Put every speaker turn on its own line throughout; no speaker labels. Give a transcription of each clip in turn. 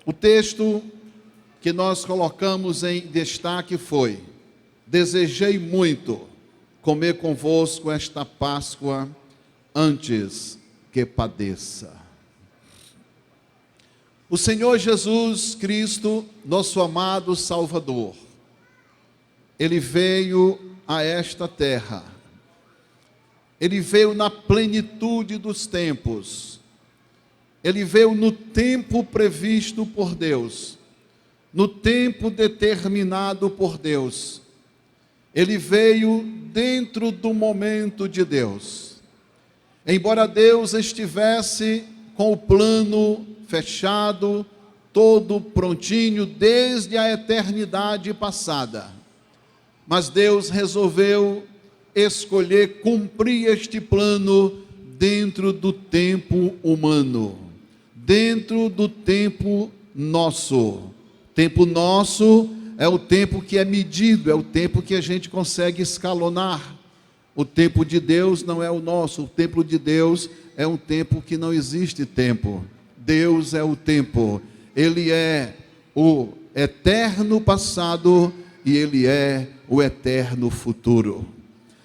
O texto que nós colocamos em destaque foi: desejei muito comer convosco esta Páscoa antes que padeça. O Senhor Jesus Cristo, nosso amado Salvador, Ele veio a esta terra. Ele veio na plenitude dos tempos. Ele veio no tempo previsto por Deus, no tempo determinado por Deus. Ele veio dentro do momento de Deus. Embora Deus estivesse com o plano fechado, todo prontinho, desde a eternidade passada, mas Deus resolveu escolher cumprir este plano dentro do tempo humano, dentro do tempo nosso. Tempo nosso é o tempo que é medido, é o tempo que a gente consegue escalonar. O tempo de Deus não é o nosso, o tempo de Deus é um tempo que não existe tempo. Deus é o tempo, Ele é o eterno passado e Ele é o eterno futuro.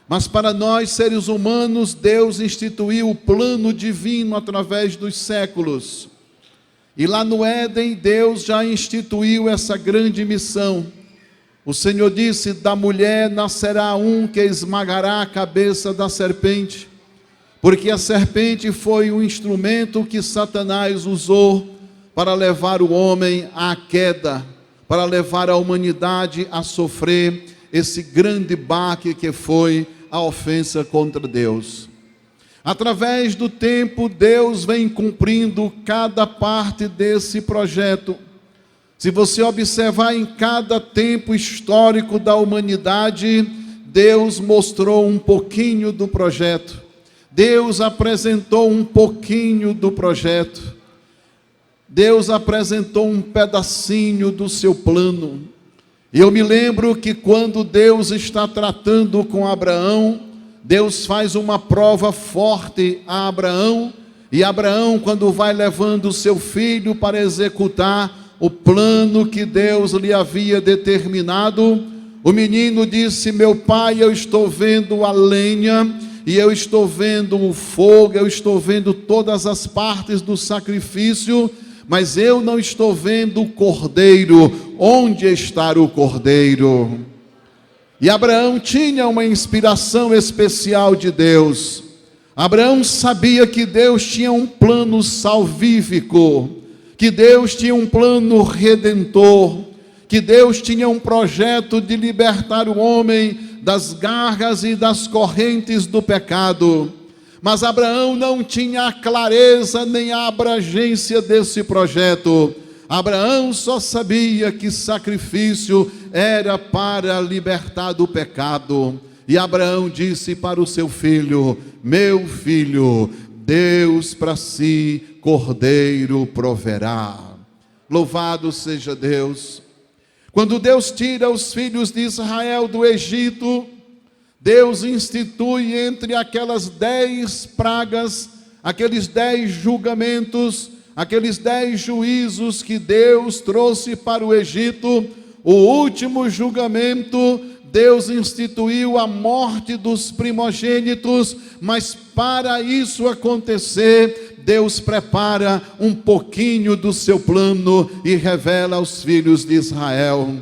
Mas para nós, seres humanos, Deus instituiu o plano divino através dos séculos. E lá no Éden, Deus já instituiu essa grande missão. O Senhor disse: da mulher nascerá um que esmagará a cabeça da serpente, porque a serpente foi um instrumento que Satanás usou para levar o homem à queda, para levar a humanidade a sofrer esse grande baque que foi a ofensa contra Deus. Através do tempo, Deus vem cumprindo cada parte desse projeto. Se você observar em cada tempo histórico da humanidade, Deus mostrou um pouquinho do projeto. Deus apresentou um pouquinho do projeto. Deus apresentou um pedacinho do seu plano. E eu me lembro que quando Deus está tratando com Abraão, Deus faz uma prova forte a Abraão, e Abraão, quando vai levando o seu filho para executar o plano que Deus lhe havia determinado, o menino disse: meu pai, eu estou vendo a lenha, e eu estou vendo o fogo, eu estou vendo todas as partes do sacrifício, mas eu não estou vendo o cordeiro. Onde está o cordeiro? E Abraão tinha uma inspiração especial de Deus. Abraão sabia que Deus tinha um plano salvífico, que Deus tinha um plano redentor, que Deus tinha um projeto de libertar o homem das garras e das correntes do pecado. Mas Abraão não tinha a clareza nem a abrangência desse projeto. Abraão só sabia que sacrifício era para libertar do pecado. E Abraão disse para o seu filho: meu filho, Deus para si cordeiro proverá. Louvado seja Deus. Quando Deus tira os filhos de Israel do Egito, Deus institui entre aquelas 10 pragas, aqueles 10 julgamentos, aqueles 10 juízos que Deus trouxe para o Egito, o último julgamento, Deus instituiu a morte dos primogênitos, mas para isso acontecer, Deus prepara um pouquinho do seu plano e revela aos filhos de Israel.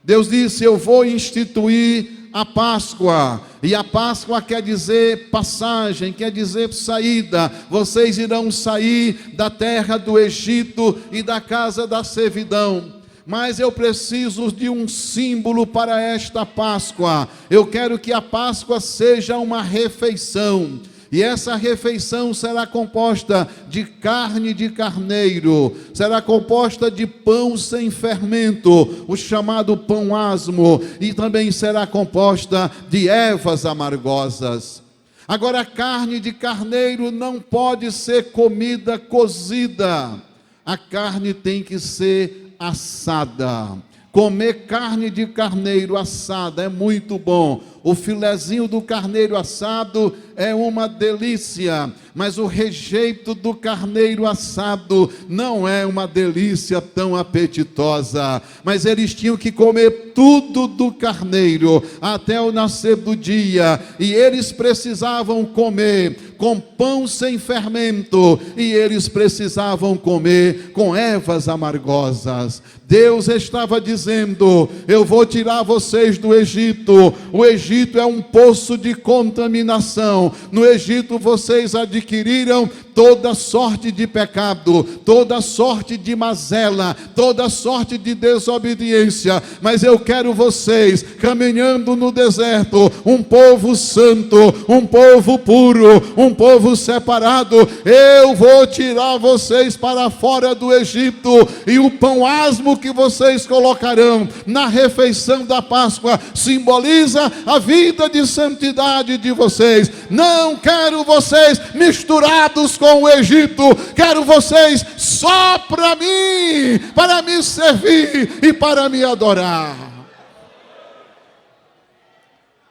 Deus disse: eu vou instituir a Páscoa, e a Páscoa quer dizer passagem, quer dizer saída. Vocês irão sair da terra do Egito e da casa da servidão, mas eu preciso de um símbolo para esta Páscoa. Eu quero que a Páscoa seja uma refeição, e essa refeição será composta de carne de carneiro, será composta de pão sem fermento, o chamado pão asmo, e também será composta de ervas amargosas. Agora, a carne de carneiro não pode ser comida cozida, a carne tem que ser assada. Comer carne de carneiro assada é muito bom. O filezinho do carneiro assado é uma delícia, mas o rejeito do carneiro assado não é uma delícia tão apetitosa. Mas eles tinham que comer tudo do carneiro até o nascer do dia, e eles precisavam comer com pão sem fermento, e eles precisavam comer com ervas amargosas. Deus estava dizendo: eu vou tirar vocês do Egito. O Egito é um poço de contaminação. No Egito vocês adquiriram toda sorte de pecado, toda sorte de mazela, toda sorte de desobediência, mas eu quero vocês caminhando no deserto, um povo santo, um povo puro, um povo separado. Eu vou tirar vocês para fora do Egito, e o pão asmo que vocês colocarão na refeição da Páscoa simboliza a vida de santidade de vocês. Não quero vocês misturados com o Egito, quero vocês só para me servir e para me adorar.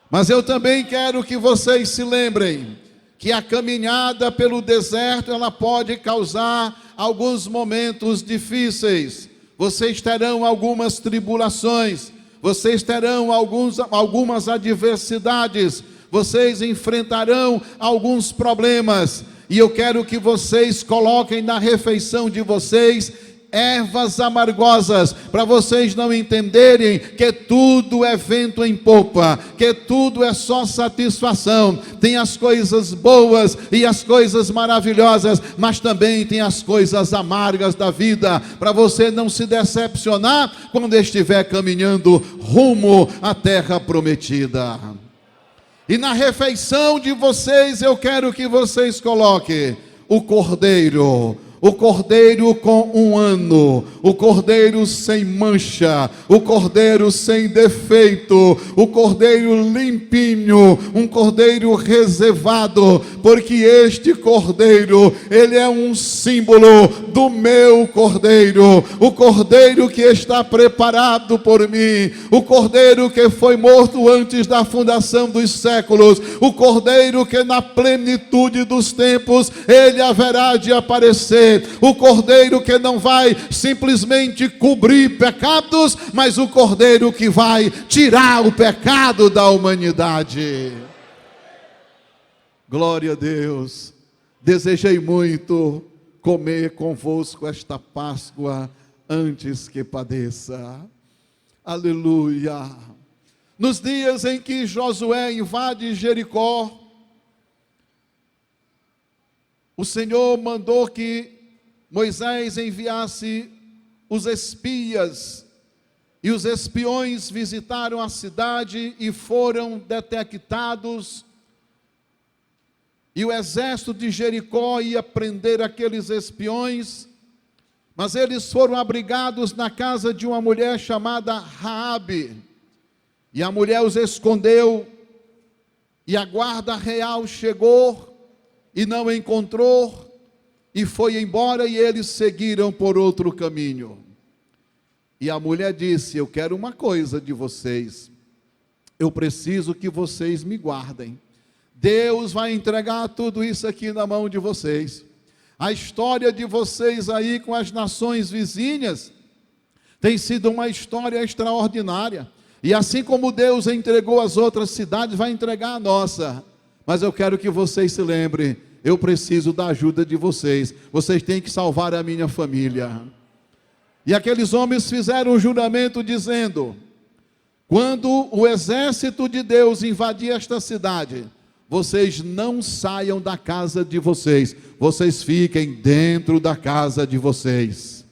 Mas eu também quero que vocês se lembrem que a caminhada pelo deserto, ela pode causar alguns momentos difíceis. Vocês terão algumas tribulações, vocês terão algumas adversidades, vocês enfrentarão alguns problemas, e eu quero que vocês coloquem na refeição de vocês ervas amargosas, para vocês não entenderem que tudo é vento em popa, que tudo é só satisfação. Tem as coisas boas e as coisas maravilhosas, mas também tem as coisas amargas da vida, para você não se decepcionar quando estiver caminhando rumo à terra prometida. E na refeição de vocês eu quero que vocês coloquem o cordeiro com 1 ano, o cordeiro sem mancha, o cordeiro sem defeito, o cordeiro limpinho, um cordeiro reservado, porque este cordeiro, ele é um símbolo do meu cordeiro, o cordeiro que está preparado por mim, o cordeiro que foi morto antes da fundação dos séculos, o cordeiro que na plenitude dos tempos ele haverá de aparecer, o cordeiro que não vai simplesmente cobrir pecados, mas o cordeiro que vai tirar o pecado da humanidade. Glória a Deus. Desejei muito comer convosco esta Páscoa antes que padeça. Aleluia. Nos dias em que Josué invade Jericó, o Senhor mandou que Moisés enviasse os espias, e os espiões visitaram a cidade e foram detectados, e o exército de Jericó ia prender aqueles espiões, mas eles foram abrigados na casa de uma mulher chamada Raabe, e a mulher os escondeu, e a guarda real chegou e não encontrou, e foi embora, e eles seguiram por outro caminho. E a mulher disse: eu quero uma coisa de vocês, eu preciso que vocês me guardem. Deus vai entregar tudo isso aqui na mão de vocês. A história de vocês aí com as nações vizinhas tem sido uma história extraordinária, e assim como Deus entregou as outras cidades, vai entregar a nossa. Mas eu quero que vocês se lembrem, eu preciso da ajuda de vocês. Vocês têm que salvar a minha família. E aqueles homens fizeram um juramento dizendo: quando o exército de Deus invadir esta cidade, vocês não saiam da casa de vocês. Vocês fiquem dentro da casa de vocês.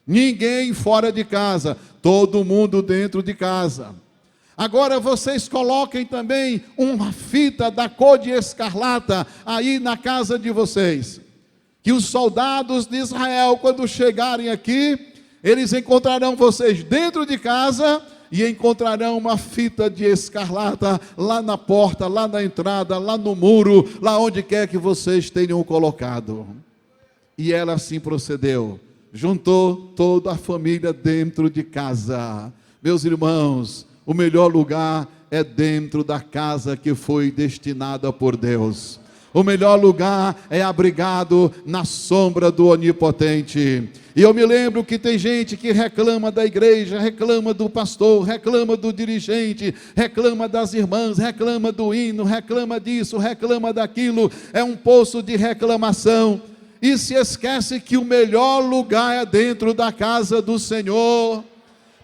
Ninguém fora de casa, todo mundo dentro de casa. Agora vocês coloquem também uma fita da cor de escarlata aí na casa de vocês, que os soldados de Israel, quando chegarem aqui, eles encontrarão vocês dentro de casa e encontrarão uma fita de escarlata lá na porta, lá na entrada, lá no muro, lá onde quer que vocês tenham colocado. E ela assim procedeu, juntou toda a família dentro de casa. Meus irmãos, o melhor lugar é dentro da casa que foi destinada por Deus. O melhor lugar é abrigado na sombra do Onipotente. E eu me lembro que tem gente que reclama da igreja, reclama do pastor, reclama do dirigente, reclama das irmãs, reclama do hino, reclama disso, reclama daquilo. É um poço de reclamação. E se esquece que o melhor lugar é dentro da casa do Senhor.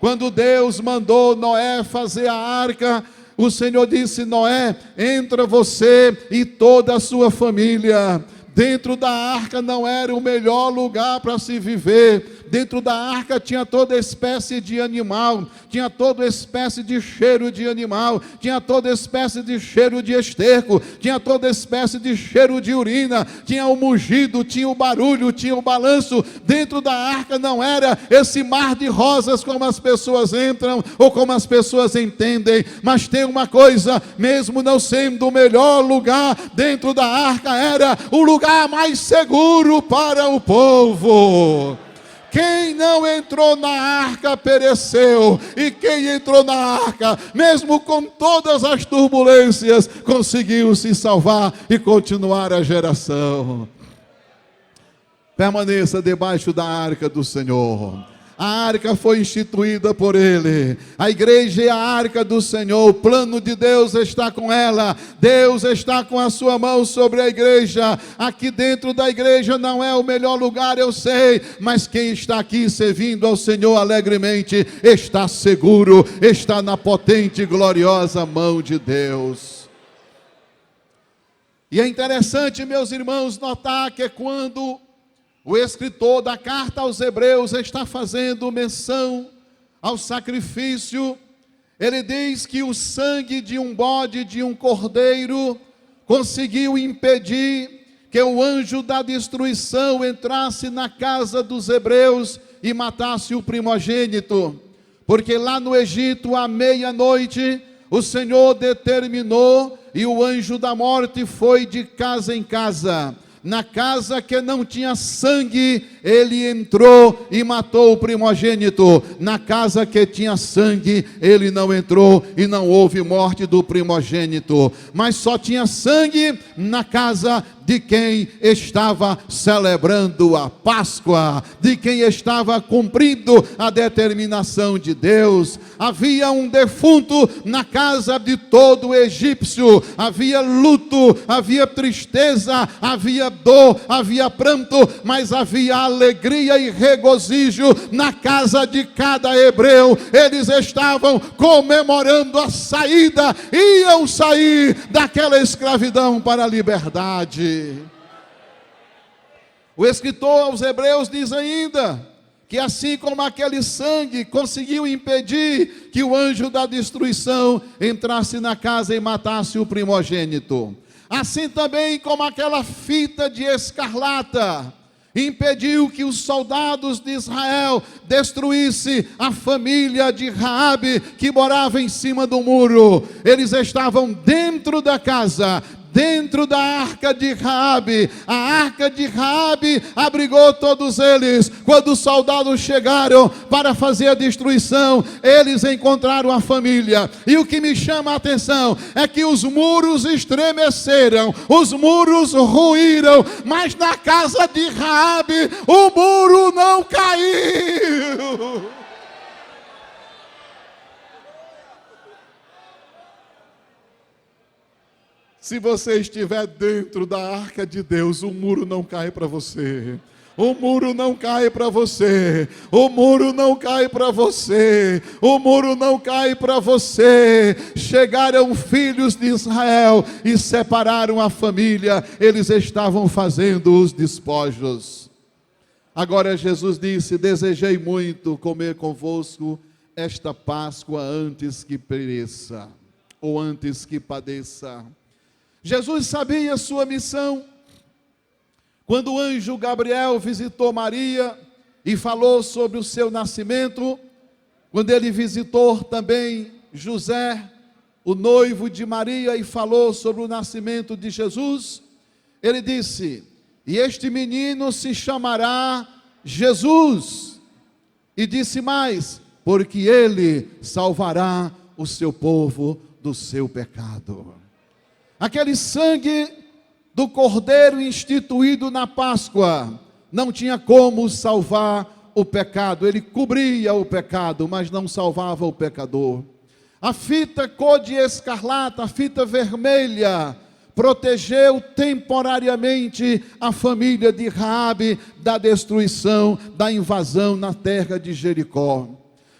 Quando Deus mandou Noé fazer a arca, o Senhor disse: Noé, entra você e toda a sua família. Dentro da arca não era o melhor lugar para se viver. Dentro da arca tinha toda espécie de animal, tinha toda espécie de cheiro de animal, tinha toda espécie de cheiro de esterco, tinha toda espécie de cheiro de urina, tinha o mugido, tinha o barulho, tinha o balanço. Dentro da arca não era esse mar de rosas como as pessoas entram ou como as pessoas entendem. Mas tem uma coisa, mesmo não sendo o melhor lugar, dentro da arca era o lugar mais seguro para o povo. Quem não entrou na arca pereceu, e quem entrou na arca, mesmo com todas as turbulências, conseguiu se salvar e continuar a geração. Permaneça debaixo da arca do Senhor. A arca foi instituída por Ele. A igreja é a arca do Senhor. O plano de Deus está com ela. Deus está com a sua mão sobre a igreja. Aqui dentro da igreja não é o melhor lugar, eu sei. Mas quem está aqui servindo ao Senhor alegremente está seguro, está na potente e gloriosa mão de Deus. E é interessante, meus irmãos, notar que quando o escritor da carta aos Hebreus está fazendo menção ao sacrifício, ele diz que o sangue de um bode, de um cordeiro, conseguiu impedir que o anjo da destruição entrasse na casa dos hebreus e matasse o primogênito. Porque lá no Egito, à meia-noite, o Senhor determinou e o anjo da morte foi de casa em casa. Na casa que não tinha sangue, ele entrou e matou o primogênito. Na casa que tinha sangue, ele não entrou e não houve morte do primogênito. Mas só tinha sangue na casa de quem estava celebrando a Páscoa, de quem estava cumprindo a determinação de Deus. Havia um defunto na casa de todo egípcio, havia luto, havia tristeza, havia dor, havia pranto, mas havia alegria e regozijo na casa de cada hebreu. Eles estavam comemorando a saída, iam sair daquela escravidão para a liberdade. O escritor aos Hebreus diz ainda que assim como aquele sangue conseguiu impedir que o anjo da destruição entrasse na casa e matasse o primogênito, assim também como aquela fita de escarlata impediu que os soldados de Israel destruíssem a família de Raabe que morava em cima do muro. Eles estavam dentro da casa, dentro da arca de Raabe. A arca de Raabe abrigou todos eles. Quando os soldados chegaram para fazer a destruição, eles encontraram a família. E o que me chama a atenção é que os muros estremeceram, os muros ruíram, mas na casa de Raabe o muro não caiu. Se você estiver dentro da arca de Deus, o muro não cai para você. O muro não cai para você. O muro não cai para você. O muro não cai para você. Chegaram filhos de Israel e separaram a família. Eles estavam fazendo os despojos. Agora Jesus disse: desejei muito comer convosco esta Páscoa antes que pereça, ou antes que padeça. Jesus sabia a sua missão. Quando o anjo Gabriel visitou Maria e falou sobre o seu nascimento, quando ele visitou também José, o noivo de Maria, e falou sobre o nascimento de Jesus, ele disse: e este menino se chamará Jesus. E disse mais: porque ele salvará o seu povo do seu pecado. Aquele sangue do cordeiro instituído na Páscoa não tinha como salvar o pecado. Ele cobria o pecado, mas não salvava o pecador. A fita cor de escarlata, a fita vermelha, protegeu temporariamente a família de Raabe da destruição, da invasão na terra de Jericó.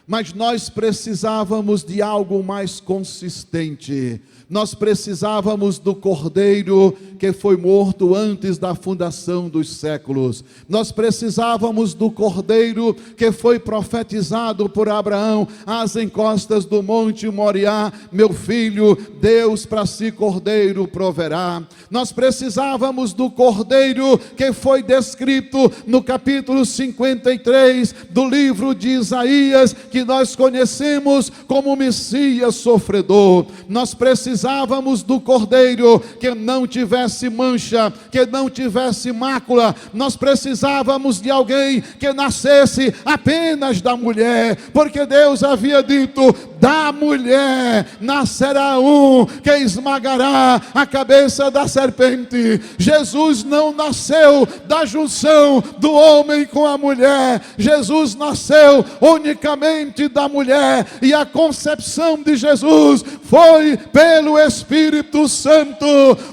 Mas nós precisávamos de algo mais consistente. Nós precisávamos do Cordeiro que foi morto antes da fundação dos séculos. Nós precisávamos do Cordeiro que foi profetizado por Abraão às encostas do Monte Moriá: meu filho, Deus para si Cordeiro proverá. Nós precisávamos do Cordeiro que foi descrito no capítulo 53 do livro de Isaías, que nós conhecemos como Messias sofredor. Nós precisávamos do Cordeiro que não tivesse mancha, que não tivesse mácula. Nós precisávamos de alguém que nascesse apenas da mulher, porque Deus havia dito: da mulher nascerá um que esmagará a cabeça da serpente. Jesus não nasceu da junção do homem com a mulher. Jesus nasceu unicamente da mulher, e a concepção de Jesus foi pelo Espírito Santo.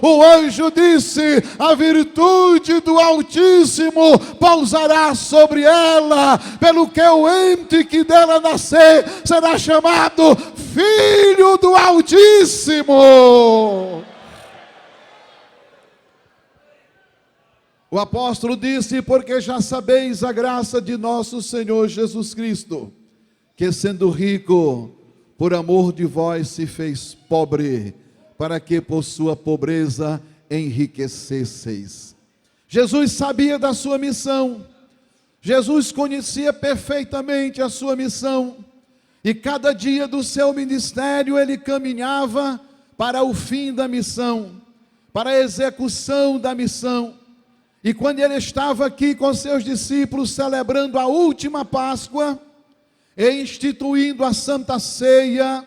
O anjo disse: a virtude do Altíssimo pousará sobre ela, pelo que o ente que dela nascer será chamado Filho do Altíssimo. O apóstolo disse: porque já sabeis a graça de nosso Senhor Jesus Cristo, que sendo rico, por amor de vós se fez pobre, para que por sua pobreza enriquecesseis. Jesus sabia da sua missão. Jesus conhecia perfeitamente a sua missão. E cada dia do seu ministério ele caminhava para o fim da missão, para a execução da missão. E quando ele estava aqui com seus discípulos, celebrando a última Páscoa e instituindo a Santa Ceia,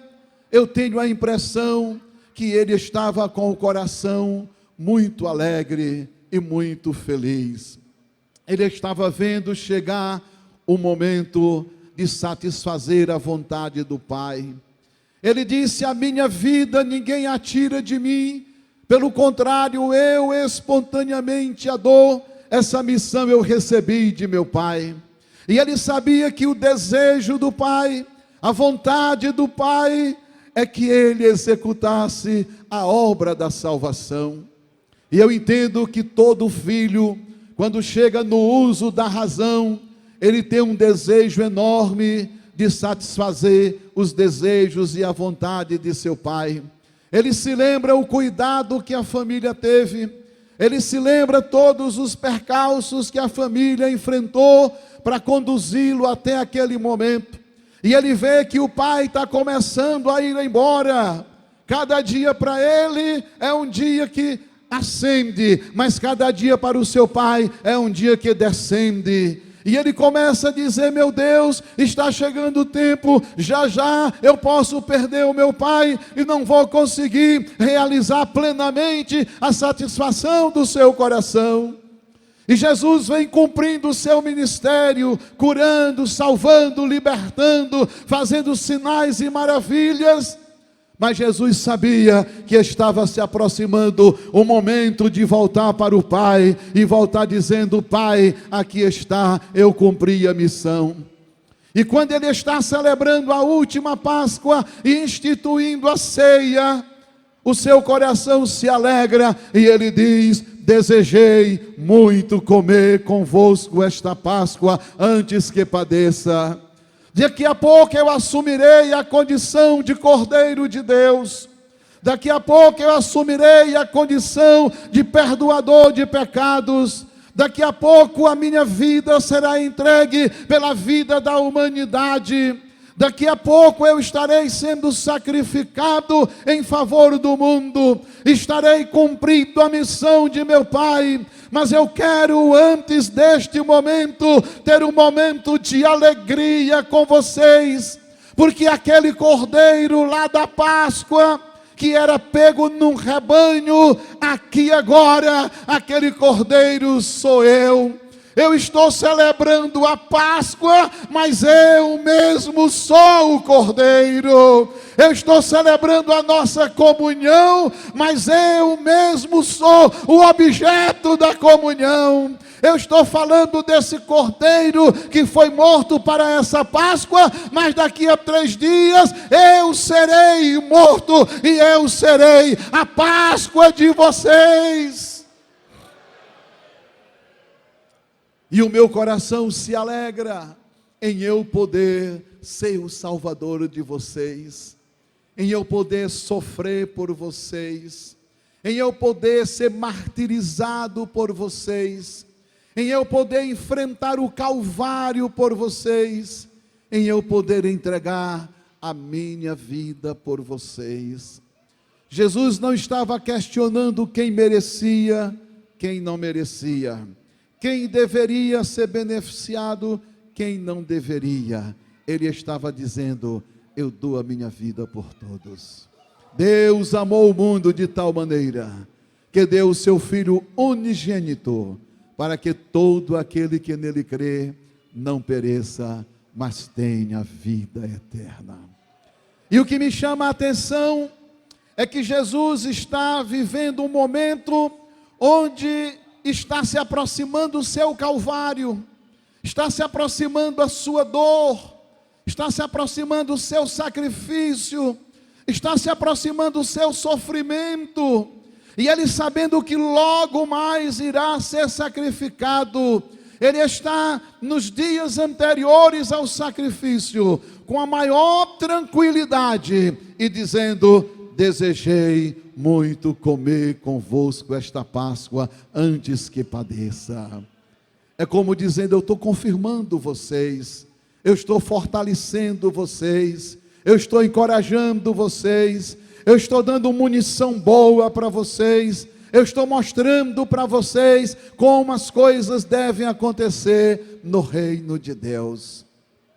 eu tenho a impressão que ele estava com o coração muito alegre e muito feliz. Ele estava vendo chegar o momento de satisfazer a vontade do Pai. Ele disse: a minha vida ninguém a tira de mim, pelo contrário, eu espontaneamente a dou. Essa missão eu recebi de meu Pai. E ele sabia que o desejo do Pai, a vontade do Pai, é que ele executasse a obra da salvação. E eu entendo que todo filho, quando chega no uso da razão, ele tem um desejo enorme de satisfazer os desejos e a vontade de seu pai. Ele se lembra o cuidado que a família teve, ele se lembra todos os percalços que a família enfrentou para conduzi-lo até aquele momento. E ele vê que o pai está começando a ir embora. Cada dia para ele é um dia que ascende, mas cada dia para o seu pai é um dia que descende. E ele começa a dizer: meu Deus, está chegando o tempo, já já eu posso perder o meu pai e não vou conseguir realizar plenamente a satisfação do seu coração. E Jesus vem cumprindo o seu ministério, curando, salvando, libertando, fazendo sinais e maravilhas. Mas Jesus sabia que estava se aproximando o momento de voltar para o Pai e voltar dizendo: Pai, aqui está, eu cumpri a missão. E quando ele está celebrando a última Páscoa e instituindo a ceia, o seu coração se alegra e ele diz: desejei muito comer convosco esta Páscoa antes que padeça. Daqui a pouco eu assumirei a condição de Cordeiro de Deus. Daqui a pouco eu assumirei a condição de perdoador de pecados. Daqui a pouco a minha vida será entregue pela vida da humanidade. Daqui a pouco eu estarei sendo sacrificado em favor do mundo, estarei cumprindo a missão de meu Pai, mas eu quero, antes deste momento, ter um momento de alegria com vocês, porque aquele cordeiro lá da Páscoa, que era pego num rebanho, aqui agora, aquele cordeiro sou eu. Eu estou celebrando a Páscoa, mas eu mesmo sou o Cordeiro. Eu estou celebrando a nossa comunhão, mas eu mesmo sou o objeto da comunhão. Eu estou falando desse Cordeiro que foi morto para essa Páscoa, mas daqui a 3 dias eu serei morto e eu serei a Páscoa de vocês. E o meu coração se alegra em eu poder ser o Salvador de vocês, em eu poder sofrer por vocês, em eu poder ser martirizado por vocês, em eu poder enfrentar o Calvário por vocês, em eu poder entregar a minha vida por vocês. Jesus não estava questionando quem merecia, quem não merecia, quem deveria ser beneficiado, quem não deveria. Ele estava dizendo: eu dou a minha vida por todos. Deus amou o mundo de tal maneira que deu o seu Filho unigênito, para que todo aquele que nele crê não pereça, mas tenha vida eterna. E o que me chama a atenção é que Jesus está vivendo um momento onde está se aproximando o seu Calvário, está se aproximando a sua dor, está se aproximando o seu sacrifício, está se aproximando o seu sofrimento, e ele, sabendo que logo mais irá ser sacrificado, ele está nos dias anteriores ao sacrifício, com a maior tranquilidade, e dizendo: desejei muito comer convosco esta Páscoa antes que padeça. É como dizendo: eu estou confirmando vocês, eu estou fortalecendo vocês, eu estou encorajando vocês, eu estou dando munição boa para vocês, eu estou mostrando para vocês como as coisas devem acontecer no reino de Deus.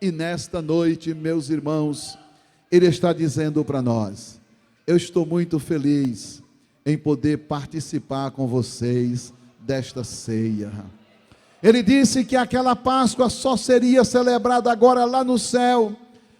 E nesta noite, meus irmãos, ele está dizendo para nós: eu estou muito feliz em poder participar com vocês desta ceia. Ele disse que aquela Páscoa só seria celebrada agora lá no céu,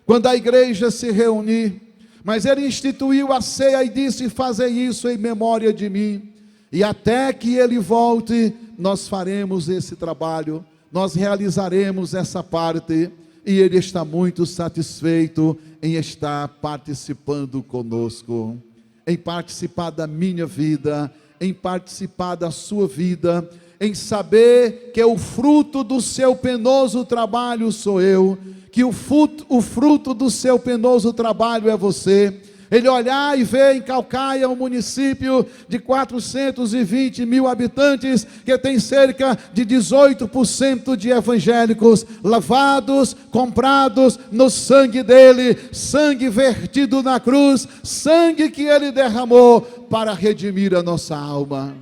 quando a igreja se reunir. Mas ele instituiu a ceia e disse: fazei isso em memória de mim. E até que ele volte, nós faremos esse trabalho, nós realizaremos essa parte. E ele está muito satisfeito em estar participando conosco, em participar da minha vida, em participar da sua vida, em saber que o fruto do seu penoso trabalho sou eu, que o fruto do seu penoso trabalho é você. Ele olhar e ver em Caucaia um município de 420 mil habitantes, que tem cerca de 18% de evangélicos, lavados, comprados no sangue dele, sangue vertido na cruz, sangue que ele derramou para redimir a nossa alma.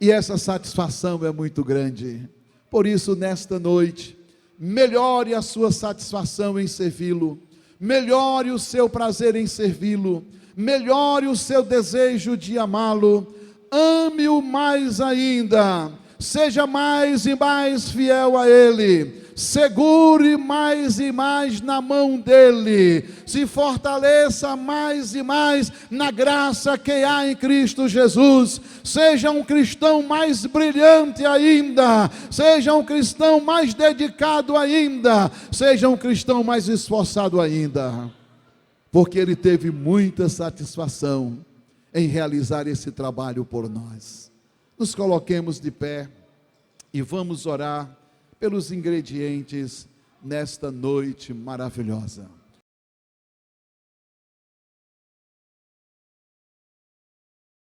E essa satisfação é muito grande. Por isso, nesta noite, melhore a sua satisfação em servi-lo, melhore o seu prazer em servi-lo, melhore o seu desejo de amá-lo, ame-o mais ainda, seja mais e mais fiel a ele, segure mais e mais na mão dele, se fortaleça mais e mais na graça que há em Cristo Jesus, seja um cristão mais brilhante ainda, seja um cristão mais dedicado ainda, seja um cristão mais esforçado ainda, porque ele teve muita satisfação em realizar esse trabalho por nós. Nos coloquemos de pé e vamos orar pelos ingredientes nesta noite maravilhosa.